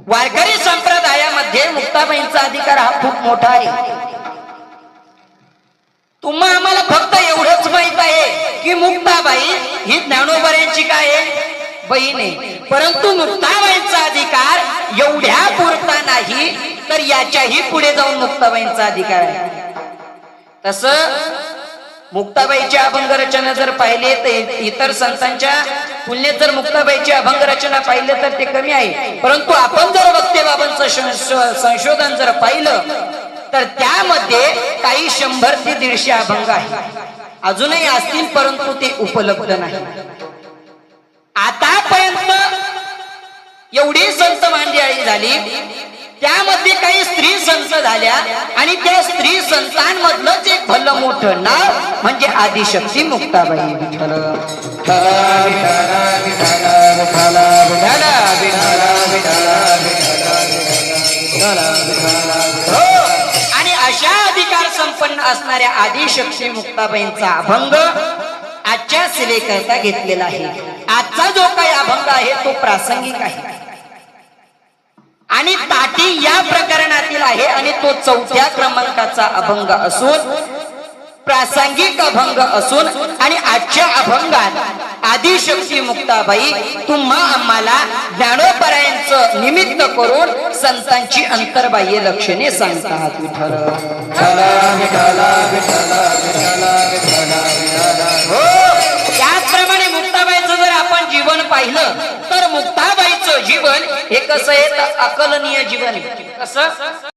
वारकरी संप्रदायामध्ये मुक्ताबाईंचा अधिकार हा खूप मोठा आहे। तुम्हा आम्हाला फक्त एवढंच माहित आहे की मुक्ताबाई ही ज्ञानोबा काय आहे, बहीण आहे, परंतु मुक्ताबाईंचा अधिकार एवढ्या पुरता नाही तर याच्याही पुढे जाऊन मुक्ताबाईंचा अधिकार आहे। तसं मुक्ताबाईची अभंग रचना जर पाहिले तर इतर संतांच्या तुलनेत जर मुक्ताबाईची अभंग रचना पाहिले तर ते कमी आहे, परंतु आपण जर वक्ते बाबांचं संशोधन जर पाहिलं तर त्यामध्ये काही 100 ते 150 अभंग आहेत, अजूनही असतील परंतु ते उपलब्ध नाही। आतापर्यंत एवढी संत मंडळी झाली, त्यामध्ये काही स्त्री संत झाल्या आणि त्या स्त्री संतांमधलंच एक भलं मोठं नाव म्हणजे आदिशक्ती मुक्ताबाई। विठ्ठल आणि अशा अधिकार संपन्न असणाऱ्या आदिशक्ती मुक्ताबाईंचा अभंग आजच्या सिलेकरता घेतलेला आहे। आजचा जो काही अभंग आहे तो प्रासंगिक आहे आणि ताटी या प्रकरणातील आहे आणि तो 4थ्या क्रमांकाचा अभंग असून प्रासंगिक अभंग असून आणि आजच्या अभंगात आदिशक्ती मुक्ताबाई तुम्हा आम्हाला ज्ञानोबरायांचं निमित्त करून संतांची अंतर्बाह्य लक्षणे सांगतात। विठ्ठल हो, त्याचप्रमाणे मुक्ताबाईचं जर आपण जीवन पाहिलं तर मुक्ताबाईचं जीवन हे कसं आहे, अकलनीय जीवन आहे। कसं